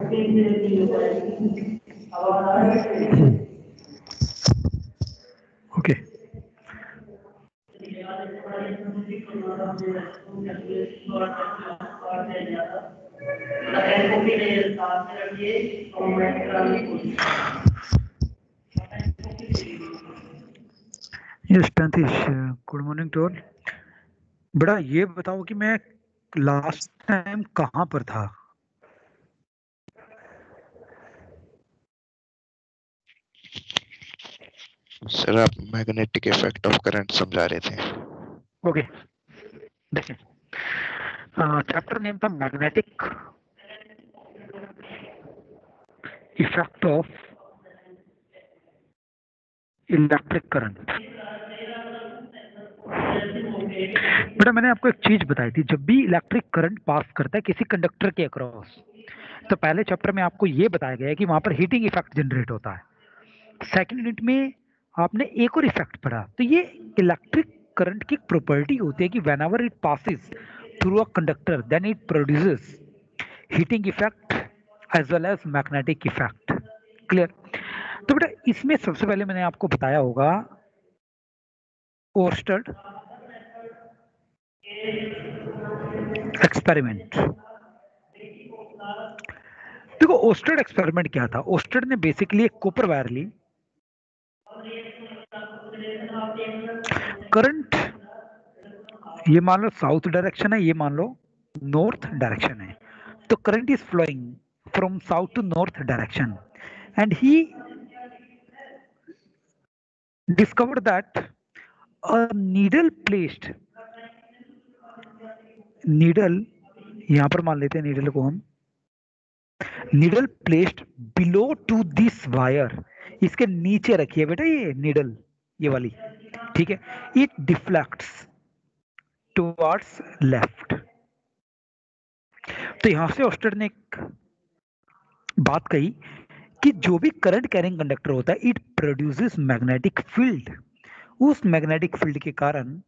Okay yes टंतीश, good morning to all. बड़ा ये बताओ कि मैं लास्ट टाइम कहाँ पर था? सर आप मैग्नेटिक इफेक्ट ऑफ करंट समझा रहे थे। ओके देखिए, चैप्टर नेम था magnetic effect of electric current. बेटा मैंने आपको एक चीज बताई थी, जब भी इलेक्ट्रिक करंट पास करता है किसी कंडक्टर के अक्रॉस, तो पहले चैप्टर में आपको ये बताया गया है कि वहां पर हीटिंग इफेक्ट जनरेट होता है। सेकंड यूनिट में आपने एक और इफेक्ट पढ़ा। तो ये इलेक्ट्रिक करंट की प्रॉपर्टी होती है कि whenever it passes through a conductor then it produces heating effect as well as magnetic effect. Clear? तो बेटा इसमें सबसे पहले मैंने आपको बताया होगा ओर्स्टेड एक्सपेरिमेंट। देखो ओर्स्टेड एक्सपेरिमेंट क्या था? ओर्स्टेड ने बेसिकली एक कॉपर वायर ली, करंट ये मान लो साउथ डायरेक्शन है, ये मान लो नॉर्थ डायरेक्शन है, तो current is flowing from south to north direction and he discovered that a needle placed, needle यहां पर मान लेते हैं नीडल को हम, needle placed below to this wire, इसके नीचे रखिए बेटा ये नीडल, ये वाली, ठीक है, इट डिफ्लेक्ट्स टुवर्ड्स लेफ्ट। तो यहां से ओस्टेड ने एक बात कही कि जो भी करंट कैरिंग कंडक्टर होता है इट प्रोड्यूसेस मैग्नेटिक फील्ड। उस मैग्नेटिक फील्ड के कारण,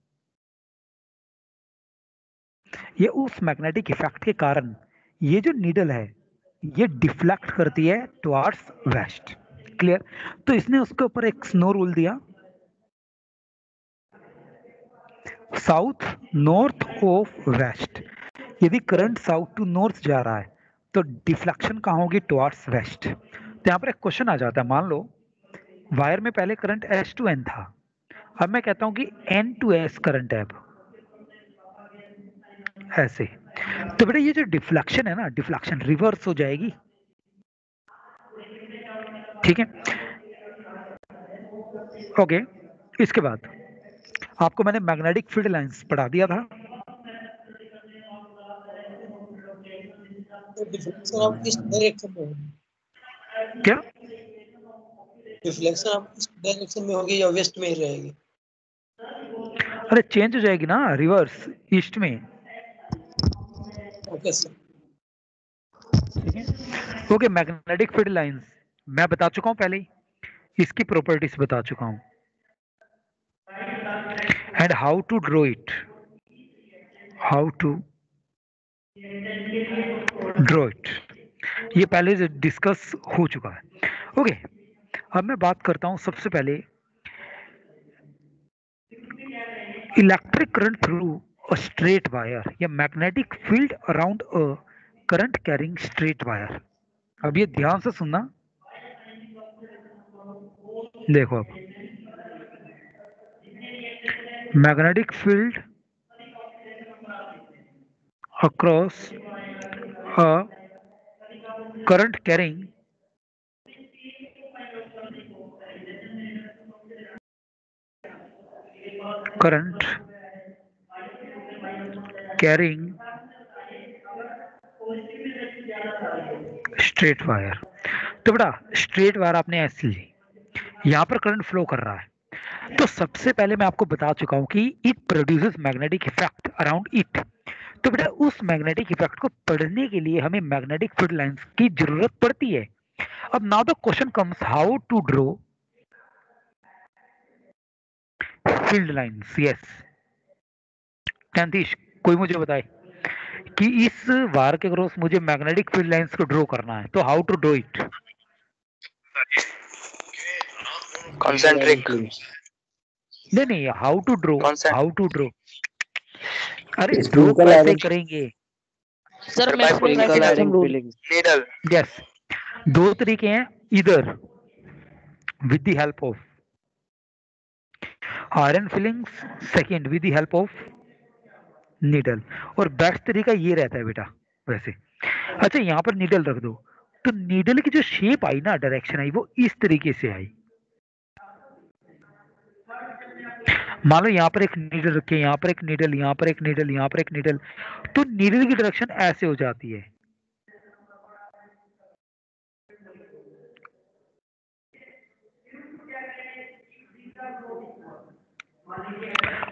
ये उस मैग्नेटिक इफेक्ट के कारण ये जो नीडल है ये डिफ्लेक्ट करती है टुवर्ड्स वेस्ट। क्लियर? तो इसने उसके ऊपर एक स्नो रूल दिया, साउथ नॉर्थ ऑफ वेस्ट। यदि करंट साउथ टू नॉर्थ जा रहा है तो डिफ्लेक्शन कहाँ होगी? Towards waste. तो यहाँ पर एक क्वेश्चन आ जाता है, मान लो वायर में पहले करंट एस टू एन था, अब मैं कहता हूं कि एन टू एस करंट है, अब ऐसे, तो बेटा ये जो डिफ्लेक्शन है ना, डिफ्लेक्शन रिवर्स हो जाएगी। ठीक है, ओके। इसके बाद आपको मैंने मैग्नेटिक फील्ड लाइंस पढ़ा दिया था। डिफ्लेक्शन आप किस डायरेक्शन में होगी? क्या डिफ्लेक्शन आप किस डायरेक्शन में होगी या वेस्ट में ही रहेगी? अरे चेंज हो जाएगी ना, रिवर्स, ईस्ट में। Okay sir. ठीक है, ओके। मैग्नेटिक फील्ड लाइंस मैं बता चुका हूं पहले ही, इसकी प्रॉपर्टीज बता चुका हूं and how to draw it, how to draw it, ये पहले डिस्कस हो चुका है। ओके, अब मैं बात करता हूं सबसे पहले electric current through a straight wire या magnetic field around a current carrying straight wire. अब ये ध्यान से सुनना, देखो अब magnetic field across a current carrying straight wire. तो बेटा स्ट्रेट वायर आपने ऐसे ली, यहां पर करंट फ्लो कर रहा है, तो सबसे पहले मैं आपको बता चुका हूं कि it produces magnetic effect around it. तो बेटा उस मैग्नेटिक इफेक्ट को पढ़ने के लिए हमें मैग्नेटिक फील्ड लाइंस की जरूरत पड़ती है। अब now the question comes how to draw field lines. Yes टैंतीश, कोई मुझे बताए कि इस वायर के क्रॉस मुझे मैग्नेटिक फील्ड लाइंस को ड्रॉ करना है, तो how to draw it? Concentric. नहीं, how to draw, how to draw? अरे ड्रॉ Sprinkle कैसे iron. करेंगे sir maximum rule. Needle? Yes, दो तरीके हैं, इधर with the help of iron filings, second with the help of needle, और best तरीका ये रहता है बेटा वैसे। अच्छा यहाँ पर नीडल रख दो, तो नीडल की जो शेप आई ना, डायरेक्शन आई, वो इस तरीके से आई। मान लो यहाँ पर एक नीडल रखे, यहाँ पर एक नीडल, यहाँ पर एक नीडल, यहाँ पर एक नीडल, तो नीडल की डायरेक्शन ऐसे हो जाती है।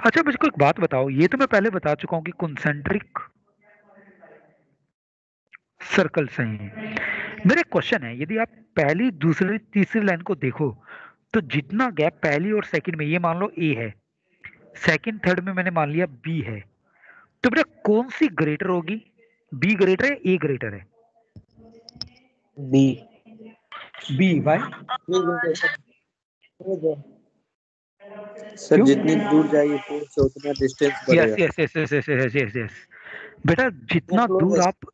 अच्छा मुझको एक बात बताओ, ये तो मैं पहले बता चुका हूं कि कॉन्सेंट्रिक सर्कल से हैं। मेरा एक क्वेश्चन है, यदि आप पहली दूसरी तीसरी लाइन को देखो तो जितना गैप पहली और सेकंड में, ये मान लो ए है, सेकंड थर्ड में मैंने मान लिया बी है, तो बेटा कौन सी ग्रेटर होगी? बी ग्रेटर है, ए ग्रेटर है? B. बी भाई। सर जितनी दूर जाएगी फोर्स से उतना डिस्टेंस बढ़ेगा। Yes yes yes yes yes yes yes बेटा, जितना दूर आप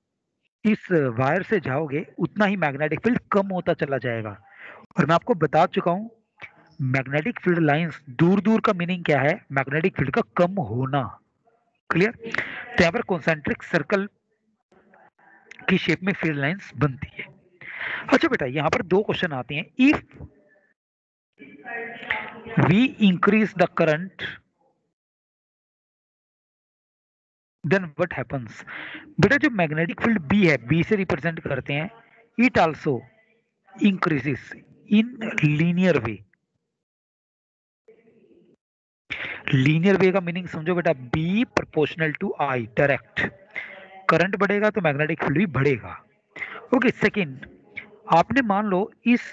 इस वायर से जाओगे उतना ही मैग्नेटिक फील्ड कम होता चला जाएगा। और मैं आपको बता चुका हूं, मैग्नेटिक फील्ड लाइंस दूर दूर का मीनिंग क्या है? मैग्नेटिक फील्ड का कम होना। क्लियर? तो यहाँ पर कॉन्सेंट्रिक सर्कल की शेप में फील्ड लाइंस बनती है। अच्छा बेटा यहाँ पर दो क्वेश्चन आते हैं, if we increase the current then what happens? बेटा जो मैग्नेटिक फील्ड बी है, बी से रिप्रेजेंट करते हैं, it also increases in linear way. Linear way का मीनिंग समझो बेटा, B proportional to I, direct. Current बढ़ेगा तो मैग्नेटिक फील्ड भी बढ़ेगा। ओके, सेकंड, आपने मान लो इस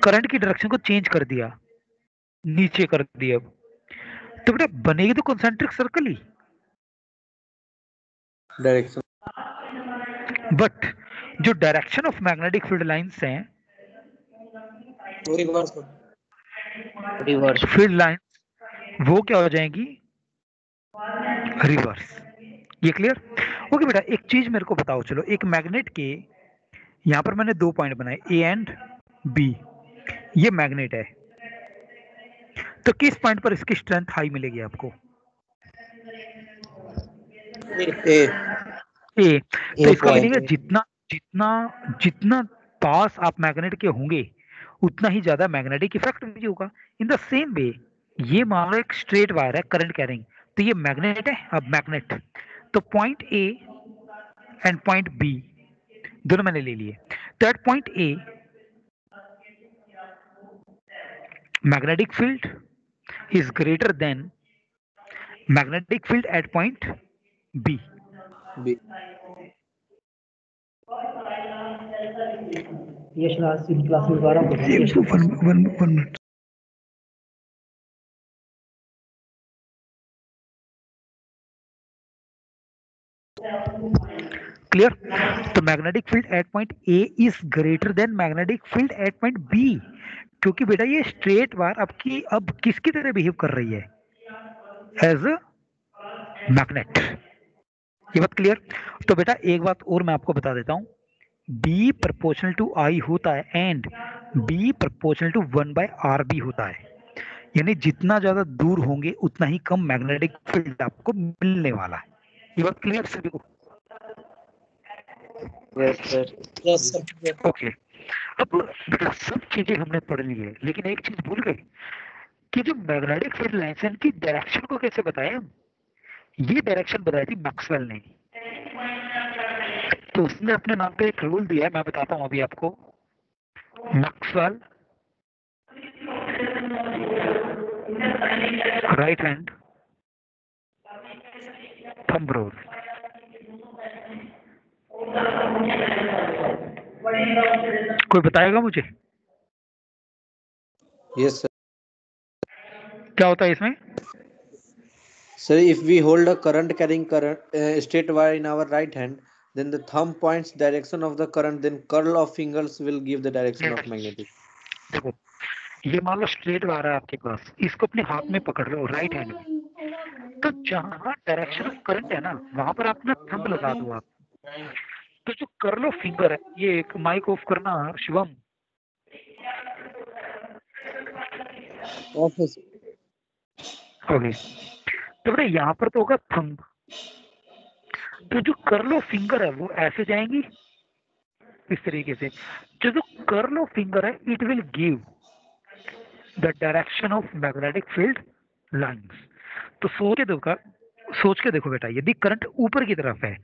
करंट की डायरेक्शन को चेंज कर दिया, नीचे कर दिया, तो बेटा बनेगी तो कॉन्सेंट्रिक सर्कल ही, डायरेक्शन। बट जो direction of magnetic field lines हैं, रिवर्स। फील्ड लाइंस, वो क्या हो जाएंगी? रिवर्स। ये क्लियर? ओके बेटा एक चीज मेरे को बताओ, चलो एक मैग्नेट के, यहां पर मैंने दो पॉइंट बनाए ए एंड बी, ये मैग्नेट है, तो किस पॉइंट पर इसकी स्ट्रेंथ हाई मिलेगी आपको? ए। तो इसका मीनिंग है जितना जितना जितना पास आप मैग्नेट के होंगे उतना ही ज्यादा मैग्नेटिक इफेक्ट भी होगा। इन द सेम वे, ये मान लो एक स्ट्रेट वायर है करंट कैरिंग, तो ये मैग्नेट है। अब मैग्नेट, तो point A and point B दोनों मैंने ले लिए, तो at point A magnetic field is greater than magnetic field at point B. ये क्लास में दोबारा one minute. Clear? तो magnetic field at point A is greater than magnetic field at point B, क्योंकि बेटा ये स्ट्रेट वायर आपकी अब किसकी तरह बिहेव कर रही है? As a magnet. ये बात क्लियर? तो बेटा एक बात और मैं आपको बता देता हूं, B प्रोपोर्शनल टू I होता है and B proportional to 1/RB होता है, यानी जितना ज्यादा दूर होंगे उतना ही कम मैग्नेटिक फील्ड आपको मिलने वाला है। ये बात क्लियर सभी को? Yes sir. ओके, अब बेटा सब चीजें हमने पढ़ ली है, लेकिन एक चीज भूल गए कि जो मैग्नेटिक फील्ड लाइंस है की डायरेक्शन को कैसे बताएं हम? ये डायरेक्शन बताई थी मैक्सवेल ने, तो उसने अपने नाम पे एक रूल दिया है, मैं बताता हूं अभी आपको। Maxwell right hand thumb rule. कोई बताएगा मुझे? Yes sir. क्या होता है इसमें? So if we hold a current carrying straight wire in our right hand, then the thumb points direction of the current, then curl of fingers will give the direction of magnetic. देखो ये मान लो straight wire है आपके पास, इसको अपने हाथ में पकड़ लो राइट हैंड में, तो जहां डायरेक्शन ऑफ करंट है ना वहां पर आप अपना थंब लगा दो आप, तो जो कर्ल ऑफ फिंगर है, ये एक माइक ऑफ करना शिवम। ओके तो बेटा यहाँ पर तो होगा थंब, तो जो कर्ल ऑफ फिंगर है वो ऐसे जाएंगी इस तरीके से, जो कर्ल ऑफ फिंगर है it will give the direction of magnetic field lines. तो सोच के देखो बेटा, यदि करंट ऊपर की तरफ है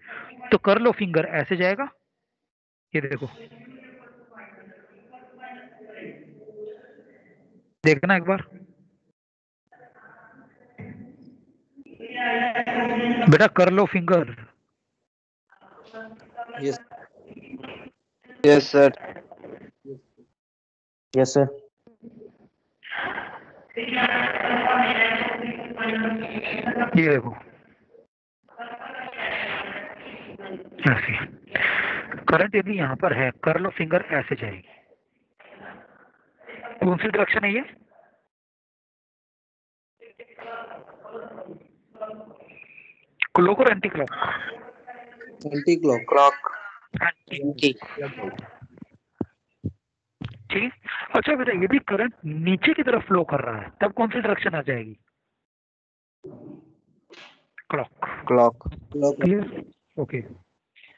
तो कर्ल ऑफ फिंगर ऐसे जाएगा, ये देखो, देखना एक बार बेटा, curl of finger. Yes yes sir. Yes sir. ये देखो ऐसे करंट यदि यहाँ पर है, कर्ल ऑफ फिंगर ऐसे जाएगी। कौन सी डायरेक्शन है ये? क्लॉक और anti clock? Anti clock. Clock. ठीक है। अच्छा बेटा, यदि करंट नीचे की तरफ फ्लो कर रहा है तब कौन सी डायरेक्शन आ जाएगी? Clock. Clock. Clear? Okay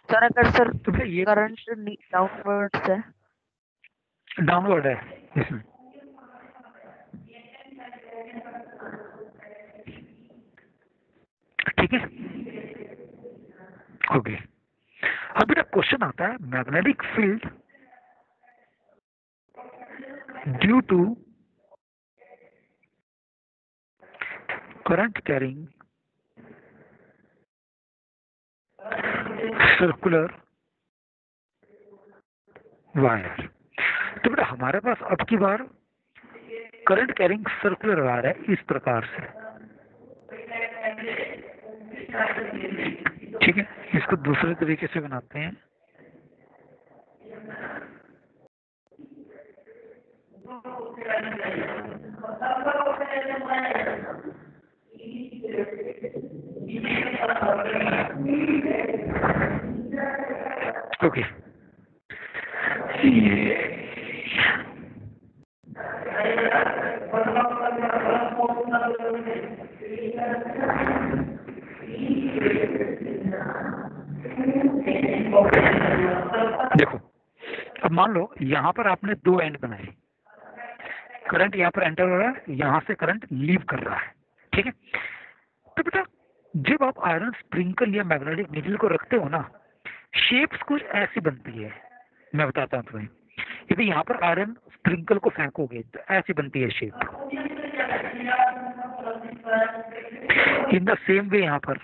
sir अगर सर तो फिर ये करंट डाउनवर्ड्स है, डाउनवर्ड है इसमें, ठीक है। ओके अब बेटा क्वेश्चन आता है, magnetic field due to current carrying circular wire. तो बेटा हमारे पास अब की बार करंट कैरिंग सर्कुलर वायर है इस प्रकार से, ठीक है। इसको दूसरे तरीके से बनाते हैं। ओके देखो, अब मान लो यहाँ पर आपने दो एंड बनाए, करंट यहाँ पर एंटर हो रहा है, यहाँ से करंट लीव कर रहा है, ठीक है। तो बेटा जब आप आयरन स्प्रिंकल या मैग्नेटिक नीडल को रखते हो ना, शेप्स कुछ ऐसी बनती है, मैं बताता हूँ तुम्हें। यदि यहाँ पर आयरन स्प्रिंकल को फेंकोगे तो ऐसी बनती है shape. In the same way यहाँ पर,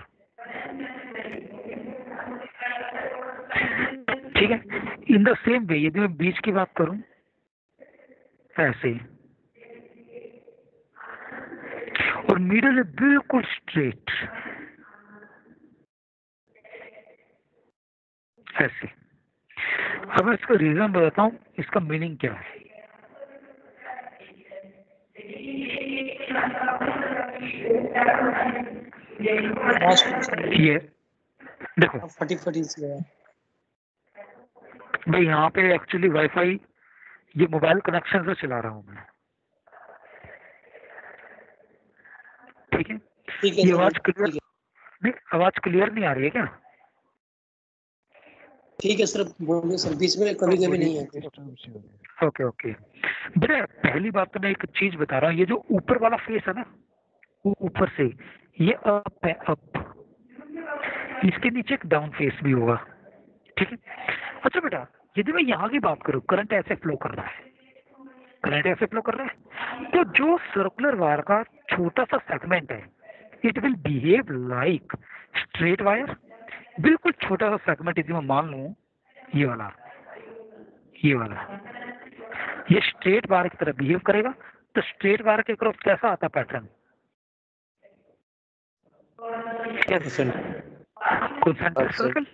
ठीक है, इन द सेम वे यदि मैं बीच की बात करूं ऐसे, और मिडल है बिल्कुल स्ट्रेट ऐसे। अब मैं इसका रीजन बताता हूं, इसका मीनिंग क्या है। ये देखो फटी से है। भाई यहाँ पे एक्चुअली वाईफाई ये मोबाइल कनेक्शन से चला रहा हूँ मैं, ठीक है। ये आवाज क्लियर नहीं, आवाज क्लियर नहीं आ रही है क्या? ठीक है सर, बोलिए सर, बीच में कभी कभी नहीं है। ओके ओके बेटा, पहली बात तो मैं एक चीज बता रहा हूँ, ये जो ऊपर वाला फेस है ना, वो ऊपर से ये अप है, अप, इसके नीचे एक डाउन फेस भी होगा, ठीक है। अच्छा बेटा, यदि मैं यहाँ की बात करूँ, करंट ऐसे फ्लो कर रहा है, करंट ऐसे फ्लो कर रहा है, तो जो सर्कुलर वायर का छोटा सा सेगमेंट है, it will behave like straight wire. बिल्कुल छोटा सा सेगमेंट यदि मैं मान लूं, ये वाला ये स्ट्रेट वायर की तरह बिहेव करेगा, तो स्ट्रेट वायर के क्रॉस कैसा आता पैटर्न? Concentric circle.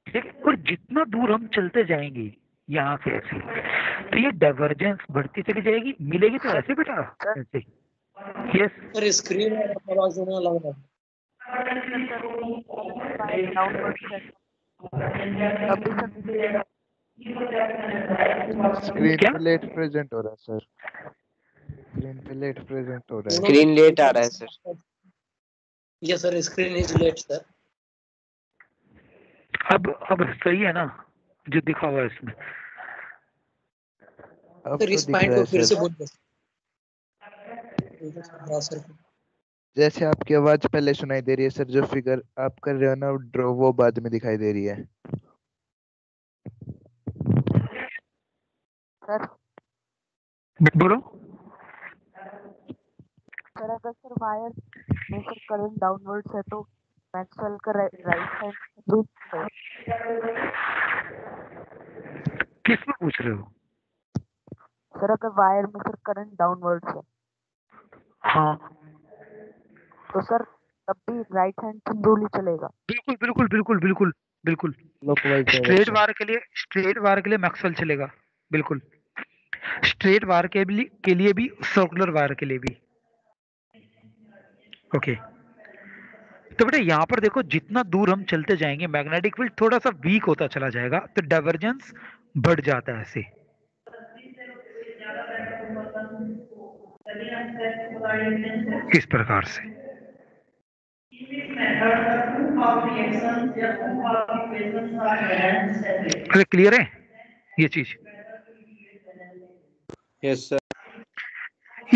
ठीक है, और जितना दूर हम चलते जाएंगे यहाँ से ऐसे, तो ये डाइवर्जेंस बढ़ती चली जाएगी, मिलेगी तो ऐसे बेटा ऐसे। यस सर स्क्रीन में आवाज होने लग रहा है। स्क्रीन क्या? पे लेट प्रेजेंट हो रहा है सर, स्क्रीन पे लेट प्रेजेंट हो रहा है। स्क्रीन लेट आ रहा है sir. Yes sir, screen is late sir. अब सही है ना जो दिखा हुआ है इसमें? अब सर तो इस दिख पॉइंट रहा को है फिर से सर, बोलिए सर। जैसे आपकी आवाज पहले सुनाई दे रही है सर, जो फिगर आप कर रहे हो ना ड्रॉ, वो बाद में दिखाई दे रही है। सर बोलो। सर अगर सर वायर में सर करंट डाउनवर्ड्स है तो मैक्सवेल का राइट हैंड रूल है। किस में पूछ रहे हो? सर अगर वायर में सर करंट डाउनवर्ड्स है हाँ तो सर तब भी राइट हैंड रूल ही चलेगा। बिल्कुल बिल्कुल बिल्कुल बिल्कुल बिल्कुल। Clockwise straight direction. वार के लिए, स्ट्रेट वार के लिए मैक्सवेल चलेगा बिल्कुल। स्ट्रेट वार के लिए भी, सर्कुलर वार के लिए भी। ओके, तो बेटा यहाँ पर देखो, जितना दूर हम चलते जाएंगे मैग्नेटिक फील्ड थोड़ा सा वीक होता चला जाएगा, तो डाइवर्जेंस बढ़ जाता है ऐसे। इस प्रकार से। अरे क्लियर है ये चीज? Yes sir.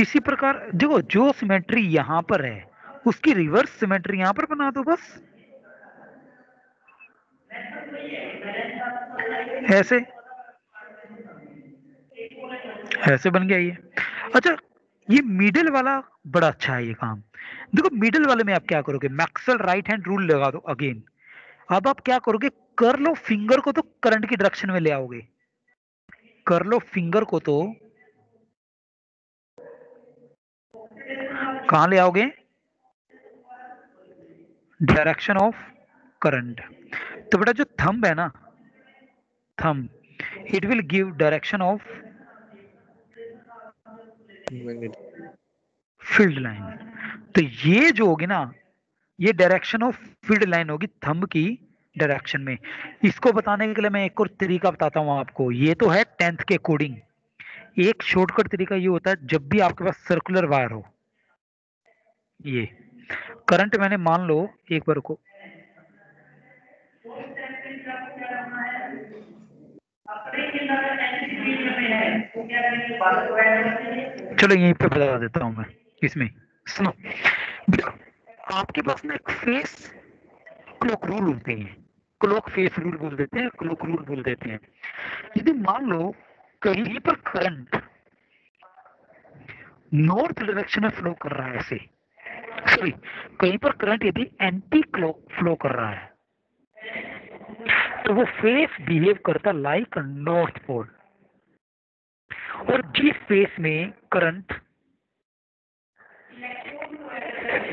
इसी प्रकार देखो, जो सिमेट्री यहाँ पर है उसकी रिवर्स सिमेट्री यहाँ पर बना दो बस, ऐसे ऐसे बन गया ये। अच्छा, ये मिडिल वाला बड़ा अच्छा है ये काम। देखो मिडिल वाले में आप क्या करोगे, मैक्सवेल राइट हैंड रूल लगा दो अगेन। अब आप क्या करोगे, कर्ल ऑफ फिंगर को तो करंट की डायरेक्शन में ले आओगे। कर्ल ऑफ फिंगर को तो कहां ले आओगे? Direction of current. तो बेटा जो थंब है ना, thumb, it will give direction of field line. तो ये जो होगी ना, ये डायरेक्शन ऑफ फील्ड लाइन होगी थंब की डायरेक्शन में। इसको बताने के लिए मैं एक और तरीका बताता हूं आपको। ये तो है 10th के कोडिंग। एक शॉर्टकट तरीका ये होता है, जब भी आपके पास सर्कुलर वायर हो, ये करंट मैंने मान लो एक बार को, चलो यहीं पे बता देता हूं मैं इसमें, सुनो। आपके पास ना एक फेस क्लॉक रूल होते हैं, क्लॉक फेस रूल बोल देते हैं, क्लॉक रूल बोल देते हैं। यदि मान लो कहीं पर करंट नॉर्थ डायरेक्शन में फ्लो कर रहा है ऐसे, सॉरी, कहीं पर करंट यदि एंटी क्लॉक फ्लो कर रहा है, तो वो फेस बिहेव करता लाइक नॉर्थ पोल। और जिस फेस में करंट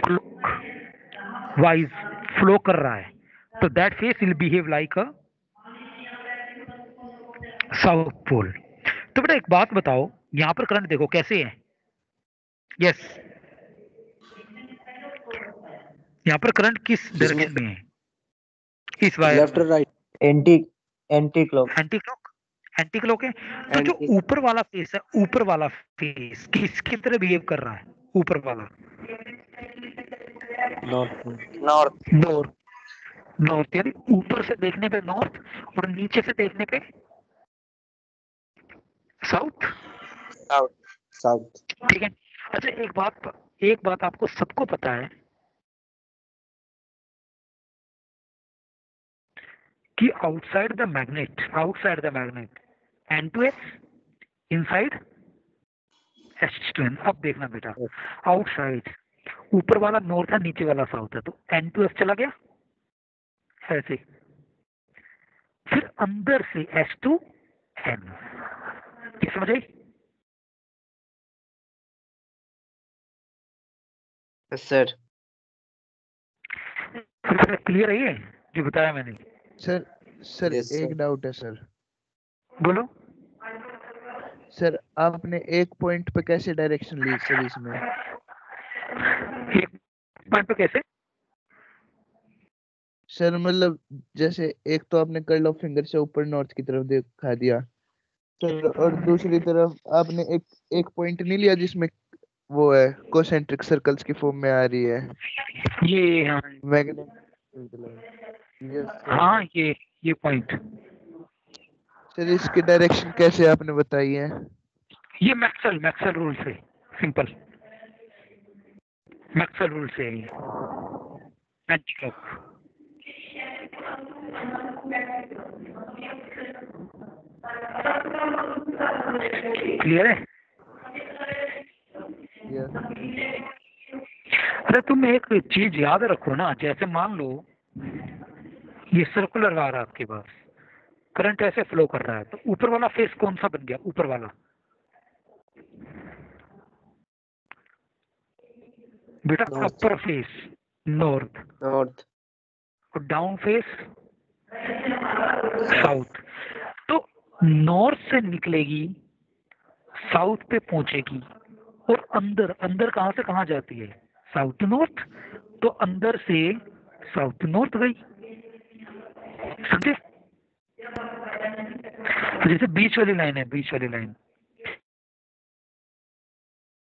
क्लॉक वाइज फ्लो कर रहा है, तो that face will behave like a south pole. तो बेटा एक बात बताओ, यहां पर करंट देखो कैसे है। यस, यहां पर करंट किस डायरेक्शन में है इस वायर लेफ्ट में? Right. Anti anti clock. Anti clock, anti clock है। तो जो ऊपर वाला फेस है, ऊपर वाला फेस किसकी तरह बिहेव कर रहा है? ऊपर वाला नॉर्थ। नॉर्थ। नॉर्थ। नॉर्थ यानी ऊपर से देखने पे नॉर्थ और नीचे से देखने पे साउथ। साउथ। साउथ। ठीक है। अच्छा एक बात आपको सबको पता है कि outside the magnet N2S, inside S2N। अब देखना बेटा, आउटसाइड ऊपर वाला नॉर्थ है, नीचे वाला साउथ है, तो N2S चला गया ऐसे, फिर अंदर से S2N। ठीक समझ आई? सर क्लियर है ये जो बताया मैंने? सर Yes, एक sir. डाउट है सर। बोलो। सर आपने एक पॉइंट पे कैसे डायरेक्शन ली सर इसमें? एक पॉइंट पे कैसे? सर मतलब जैसे एक तो आपने कर्ल ऑफ फिंगर से ऊपर नॉर्थ की तरफ दिखा दिया सर, और दूसरी तरफ आपने एक पॉइंट नहीं लिया जिसमें वो है कोसेंट्रिक सर्कल्स की फॉर्म में आ रही है ये हाँ, यस हाँ ये पॉइंट, सर। इसकी डायरेक्शन कैसे आपने बताई है? ये मैक्सवेल रूल से, सिंपल मैक्सवेल रूल से है ये, एंटी क्लॉक। क्लियर है? यस अरे तुम एक चीज याद रखो ना, जैसे मान लो ये सर्कुलर वायर है आपके पास, करंट ऐसे फ्लो कर रहा है, तो ऊपर वाला फेस कौन सा बन गया? ऊपर वाला बेटा, North. अपर फेस नॉर्थ, North. और डाउन फेस साउथ। तो नॉर्थ से निकलेगी, साउथ पे पहुंचेगी, और अंदर अंदर कहां से कहां जाती है? South to north. तो अंदर से साउथ टू नॉर्थ गई, समझे? तो जैसे बीच वाली लाइन है, बीच वाली लाइन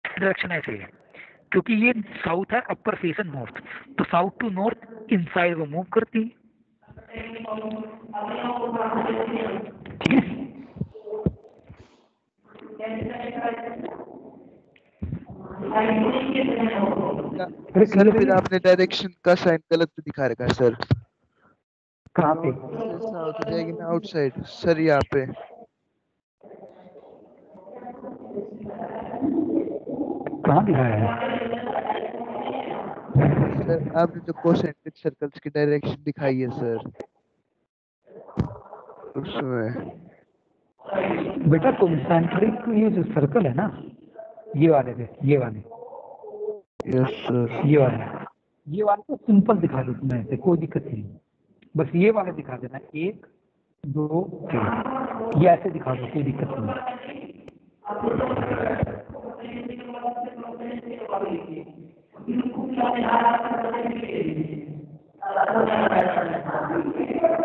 डायरेक्शन ऐसे है, क्योंकि ये साउथ है, अपर फेस है नॉर्थ, तो साउथ टू नॉर्थ इनसाइड वो मूव करती है, ठीक है? सर फिर आपने डायरेक्शन का साइन गलत दिखा रखा है सर। कहाँ पे? साउथ जाएगी ना आउटसाइड सर, यहाँ पे कहाँ दिखाया है? सर आपने जो कोसेंट्रिक सर्कल्स की डायरेक्शन दिखाई है सर उसमें। बेटा कॉन्सेंट्रिक ये जो सर्कल है ना, ये वाले पे, ये वाले, यस सर। ये वाले तो सिंपल दिखा दो तुम्हें, ऐसे कोई दिक्कत नहीं, बस ये वाले दिखा देना, 1 2 3, ये ऐसे दिखा दो, कोई दिक्कत नहीं।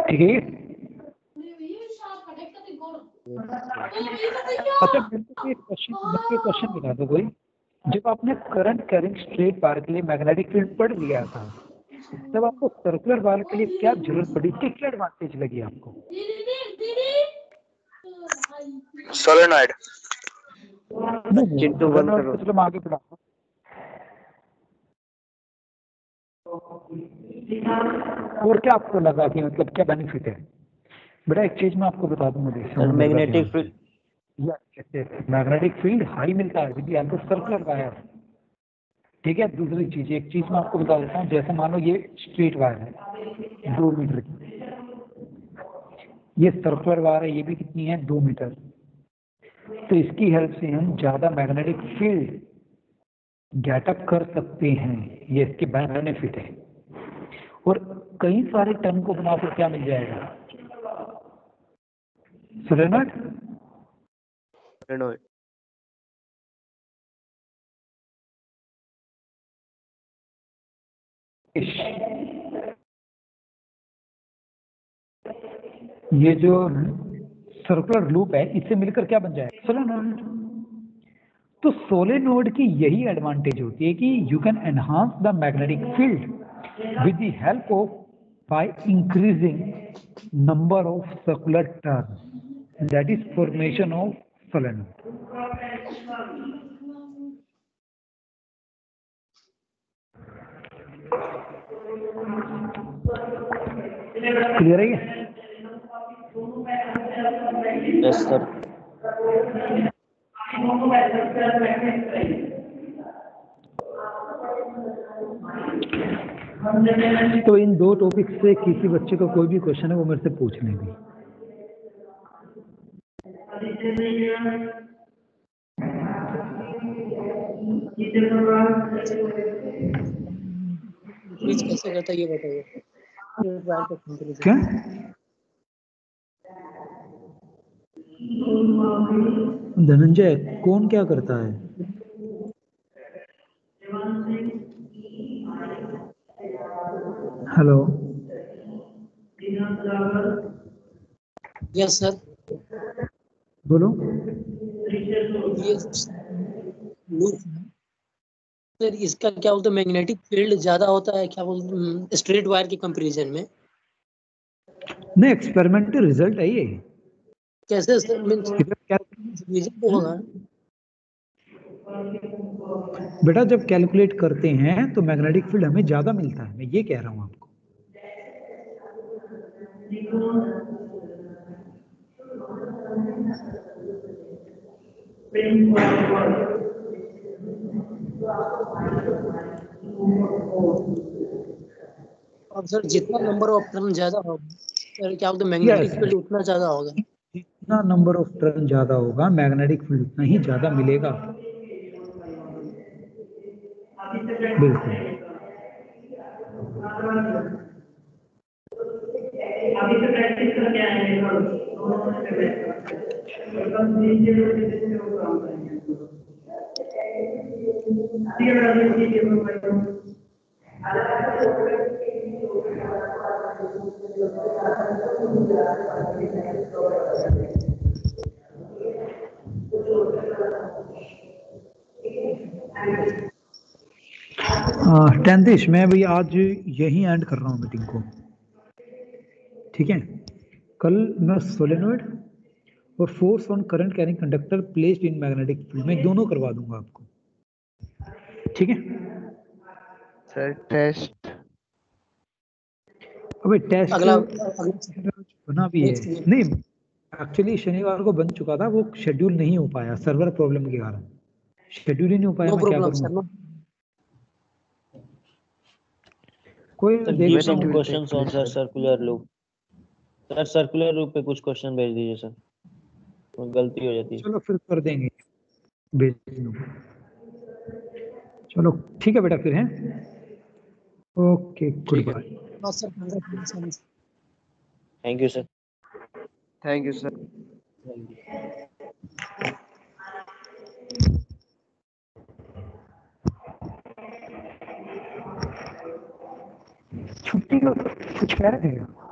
ठीक है? अच्छा मेरे को क्वेश्चन बता दो कोई, जब आपने करंट कैरिंग स्ट्रेट वायर के लिए मैग्नेटिक फील्ड पढ़ लिया था, तब आपको सर्कुलर वायर के लिए क्या जरूरत पड़ी, क्या एडवांटेज लगी आपको? सोलेनॉइड। चिंटू बंद करो। चलो मैं आगे बढ़ाऊँ। और क्या आपको लगा कि मतलब क्या बेनिफिट है? बेटा एक चीज मैं आपको बता दूं, मुझे magnetic field. Magnetic field high मिलता है with the help of circular wire, ठीक है? दूसरी चीज, एक चीज मैं आपको बता देता हूँ, जैसे मान लो ये स्ट्रेट वायर है 2 मीटर की, ये सर्कुलर वायर है, ये भी कितनी है? 2 मीटर। तो इसकी हेल्प से हम ज्यादा मैग्नेटिक फील्ड गेटअप कर सकते हैं, ये इसके बेनिफिट है। और कई सारे टर्म को बना कर क्या मिल जाएगा? सोलेनॉइड। ये जो सर्कुलर लूप है, इससे मिलकर क्या बन जाएगा? सोलेनॉइड। तो सोलेनॉइड की यही एडवांटेज होती है कि you can enhance the magnetic field with the help of by increasing number of circular turns, that is formation of solenoid. Clear है ये? Yes sir. तो इन 2 टॉपिक से किसी बच्चे को कोई भी क्वेश्चन है वो मेरे से पूछ लें भी। इंक्रीज कैसे करता है ये बताइए। स्ट्रेट वायर का कंपैरिजन। क्या धनंजय कौन क्या करता है? Hello yes sir. बोलो। ये लूप सर, इसका क्या बोलते हैं, मैग्नेटिक फील्ड ज्यादा होता है क्या बोलते स्ट्रेट वायर के कंपैरिजन में? नहीं, एक्सपेरिमेंटल रिजल्ट है ये। कैसे सर? मींस इधर क्या रीजन तो होगा। बेटा, जब कैलकुलेट करते हैं तो मैग्नेटिक फील्ड हमें ज्यादा मिलता है, मैं ये कह रहा हूँ आपको। और सर जितना नंबर ऑफ टर्न ज्यादा होगा सर, क्या बोलते मैग्नेटिक यस, फील्ड उतना ज्यादा होगा। जितना नंबर ऑफ टर्न ज्यादा होगा मैग्नेटिक फील्ड उतना ही ज्यादा मिलेगा। बिल्कुल। टैंतीश, मैं भाई आज यही एंड कर रहा हूँ मीटिंग को, ठीक है? कल मैं सोलेनोइड और force on current carrying conductor placed in magnetic field में दोनों करवा दूंगा आपको, ठीक है? सर टेस्ट अबे टेस्ट अगला बना भी है नेक्स्ट वीक। नहीं, एक्चुअली शनिवार को बन चुका था, वो शेड्यूल नहीं हो पाया सर्वर प्रॉब्लम के कारण, शेड्यूल ही नहीं हो पाया। नो मैं क्या प्रॉब्लम सर। करूँगा? कोई सर देख गिव रहा सम हूँ। Questions on sir circular loop. Sir circular loop पे कुछ क्वेश्चन भेज दीजिए सर, गलती हो जाती है। चलो फिर कर देंगे, भेज दूंगा। चलो ठीक है बेटा, फिर हैं। Okay, good bye. Sir congratulations। Thank you sir. Thank you sir. छुट्टी का कुछ कह रहे थे?